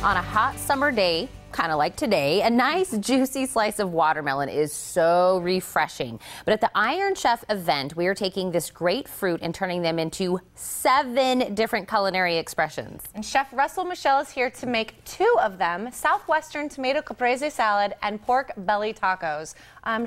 On a hot summer day, kind of like today, a nice juicy slice of watermelon is so refreshing. But at the Iron Chef event, we are taking this great fruit and turning them into 7 different culinary expressions. And Chef Russell Michelle is here to make 2 of them, Southwestern tomato caprese salad and pork belly tacos.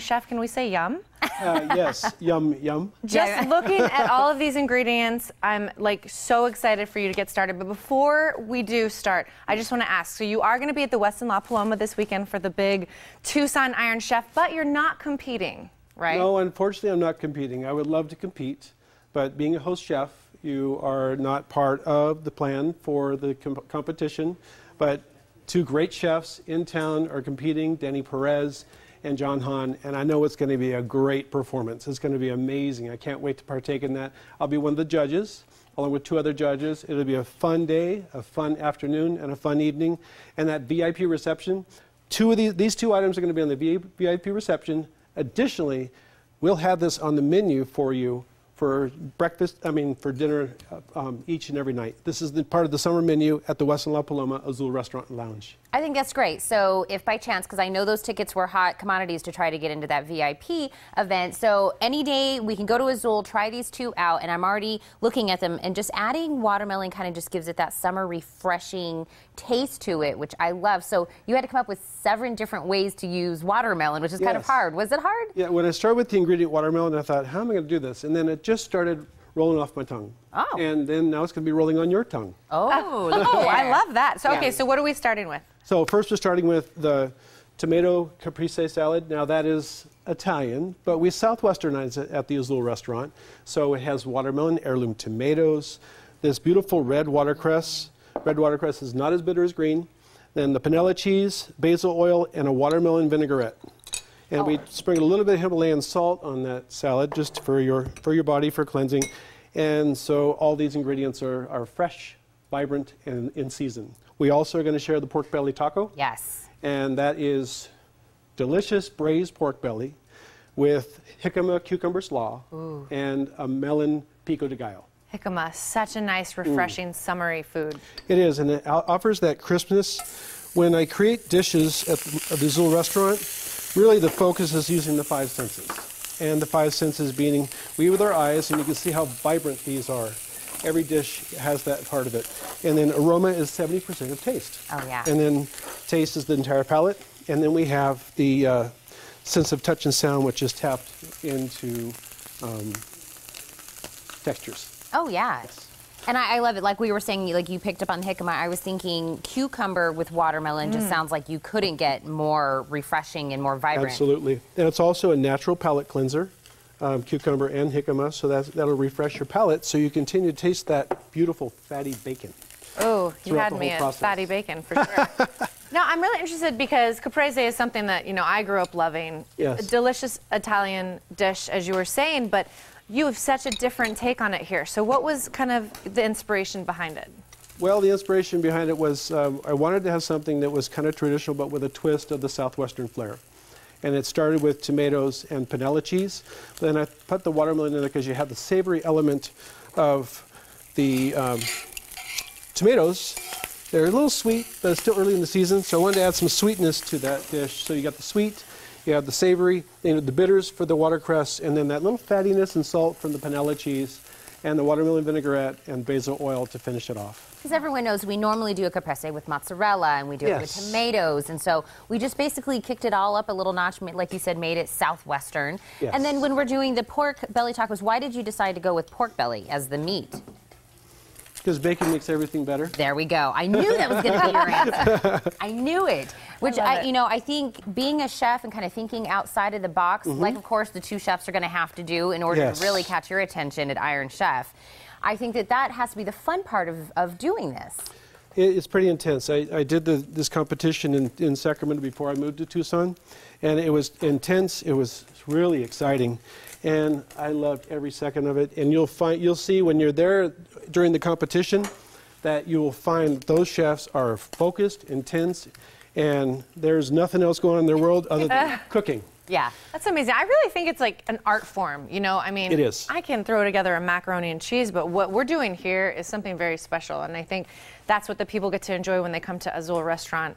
Chef, can we say yum? Yes, yum, yum. Just looking at all of these ingredients, I'm like so excited for you to get started. But before we do start, I just want to ask, so you are going to be at the Westin La Paloma this weekend for the big Tucson Iron Chef, but you're not competing, right? No, unfortunately, I'm not competing. I would love to compete, but being a host chef, you are not part of the plan for the competition. But 2 great chefs in town are competing, Danny Perez and John Hahn, and I know it's going to be a great performance. It's going to be amazing. I can't wait to partake in that. I'll be one of the judges, along with 2 other judges. It'll be a fun day, a fun afternoon, and a fun evening. And that VIP reception, these 2 items are going to be on the VIP reception. Additionally, we'll have this on the menu for you for breakfast, for dinner each and every night. This is the part of the summer menu at the Westin La Paloma AZuL Restaurant and Lounge. I think that's great. So if by chance, because I know those tickets were hot commodities to try to get into that VIP event, so any day we can go to AZuL, try these 2 out, and I'm already looking at them, and just adding watermelon kind of just gives it that summer refreshing taste to it, which I love. So you had to come up with 7 different ways to use watermelon, which is kind of hard. Was it hard? Yeah, when I started with the ingredient watermelon, I thought, how am I going to do this? And then it just started rolling off my tongue. Oh. And then now it's going to be rolling on your tongue. Oh, I love that. So, okay, so what are we starting with? So first we're starting with the tomato caprese salad. Now that is Italian, but we Southwesternize it at the AZuL restaurant. So it has watermelon, heirloom tomatoes, this beautiful red watercress. Red watercress is not as bitter as green. Then the panela cheese, basil oil, and a watermelon vinaigrette. And we sprinkle a little bit of Himalayan salt on that salad just for your body, for cleansing. And so all these ingredients are fresh, vibrant, and in season. We also are going to share the pork belly taco. yes. And that is delicious braised pork belly with jicama cucumber slaw and a melon pico de gallo. Jicama, such a nice, refreshing, summery food. It is, and it offers that crispness. When I create dishes at the AZuL restaurant, really the focus is using the 5 senses. And the 5 senses being, we with our eyes, and you can see how vibrant these are. Every dish has that part of it. And then aroma is 70% of taste. Oh, yeah. And then taste is the entire palate. And then we have the sense of touch and sound, which is tapped into textures. Oh, yeah. Yes. And I love it. Like we were saying, like you picked up on jicama. I was thinking cucumber with watermelon just sounds like you couldn't get more refreshing and more vibrant. Absolutely. And it's also a natural palate cleanser, cucumber and jicama, so that'll refresh your palate so you continue to taste that beautiful fatty bacon. Oh, you had the me whole at fatty bacon for sure. Now, I'm really interested because caprese is something that, I grew up loving. Yes. A delicious Italian dish, as you were saying, but you have such a different take on it here. So what was kind of the inspiration behind it? Well, the inspiration behind it was I wanted to have something that was kind of traditional but with a twist of the Southwestern flair. And it started with tomatoes and panela cheese. Then I put the watermelon in there because you have the savory element of the tomatoes. They're a little sweet, but it's still early in the season, so I wanted to add some sweetness to that dish. So you got the sweet, you have the savory, the bitters for the watercress, and then that little fattiness and salt from the panela cheese, and the watermelon vinaigrette and basil oil to finish it off. Because everyone knows we normally do a caprese with mozzarella and we do it with tomatoes. And so we just basically kicked it all up a little notch, like you said, made it Southwestern. Yes. And then when we're doing the pork belly tacos, why did you decide to go with pork belly as the meat? Because bacon makes everything better. There we go. I knew that was going to be your answer. I knew it. Which, I think being a chef and kind of thinking outside of the box, like, of course, the 2 chefs are going to have to do in order to really catch your attention at Iron Chef, I think that has to be the fun part of doing this. It's pretty intense. I did this competition in Sacramento before I moved to Tucson, and it was intense. It was really exciting, and I loved every second of it. And you'll see when you're there during the competition that you will find those chefs are focused, intense, and there's nothing else going on in their world other than cooking. Yeah. That's amazing. I really think it's like an art form, you know? I mean, It is. I can throw together a macaroni and cheese, but what we're doing here is something very special. And I think that's what the people get to enjoy when they come to AZuL restaurant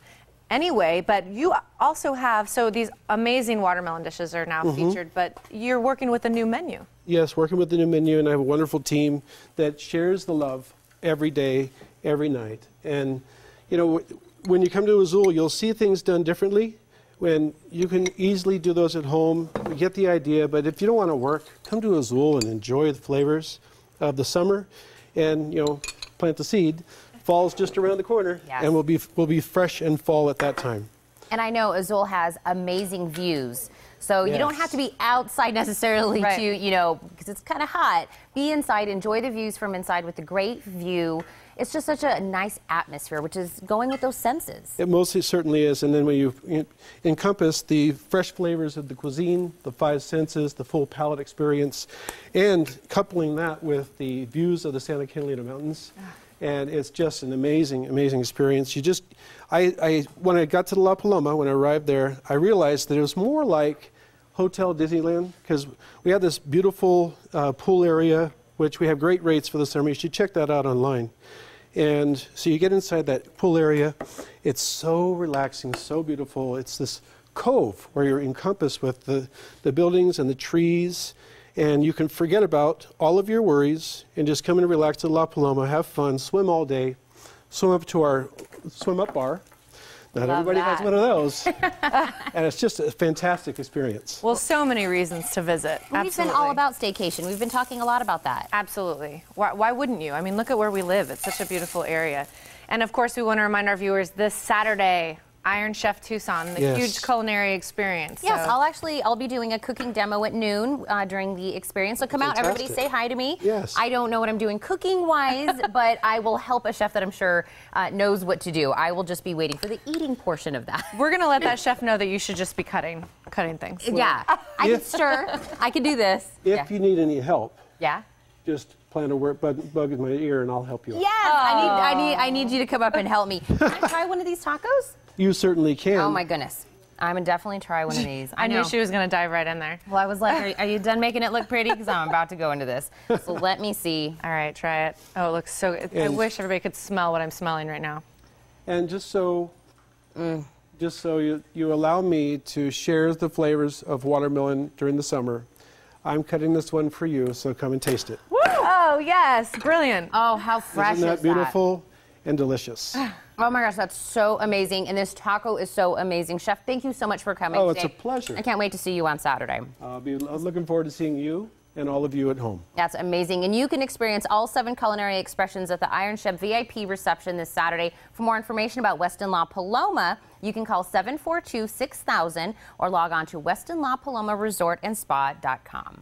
anyway. But you also have, so these amazing watermelon dishes are now featured, but you're working with a new menu. Yes, working with the new menu, and I have a wonderful team that shares the love every day, every night. And, you know, when you come to AZuL, you'll see things done differently. When you can easily do those at home, you get the idea, but if you don't want to work, come to AZuL and enjoy the flavors of the summer, and, you know, plant the seed. Fall's just around the corner, Yes. and we'll be fresh in fall at that time. And I know AZuL has amazing views. So you don't Yes. have to be outside necessarily Right. to, you know, because it's kind of hot. Be inside, enjoy the views from inside with the great view. It's just such a nice atmosphere, which is going with those senses. It mostly certainly is, and then when you encompass the fresh flavors of the cuisine, the five senses, the full palate experience, and coupling that with the views of the Santa Catalina Mountains, and it's just an amazing, amazing experience. You just, when I got to La Paloma, when I arrived there, I realized that it was more like Hotel Disneyland, because we have this beautiful pool area, which we have great rates for the summer. You should check that out online. And so you get inside that pool area. It's so relaxing, so beautiful. It's this cove where you're encompassed with the buildings and the trees, and you can forget about all of your worries and just come and relax at La Paloma, have fun, swim all day, swim up to our swim-up bar. Not Love everybody that. has one of those. And it's just a fantastic experience. Well, so many reasons to visit. We've been all about staycation. We've been talking a lot about that. Absolutely. Why wouldn't you? I mean, look at where we live. It's such a beautiful area. And of course, we want to remind our viewers this Saturday, Iron Chef Tucson, the Yes. huge culinary experience. Yes, So- I'll be doing a cooking demo at noon during the experience. So come out, everybody Fantastic. say hi to me. Yes. I don't know what I'm doing cooking-wise, but I will help a chef that I'm sure knows what to do. I will just be waiting for the eating portion of that. We're going to let that chef know that you should just be cutting things. Yeah, I can stir. I can do this. If you need any help, Yeah. just plant a bug in my ear and I'll help you out. Yes, I need you to come up and help me. Can I try one of these tacos? You certainly can. Oh my goodness. I'm gonna definitely try one of these. I know. knew she was going to dive right in there. Well, I was like, are you done making it look pretty? Because I'm about to go into this. So let me see. All right, try it. Oh, it looks so good. I And- wish everybody could smell what I'm smelling right now. And just so you allow me to share the flavors of watermelon during the summer, I'm cutting this one for you, so come and taste it. Woo! Oh, yes. Brilliant. Oh, how fresh Isn't is that beautiful and delicious? Oh my gosh, that's so amazing. And this taco is so amazing. Chef, thank you so much for coming Oh, today. it's a pleasure. I can't wait to see you on Saturday. I'll be looking forward to seeing you and all of you at home. That's amazing. And you can experience all 7 culinary expressions at the Iron Chef VIP reception this Saturday. For more information about Westin La Paloma, you can call 742-6000 or log on to westinlapalomaresortandspa.com.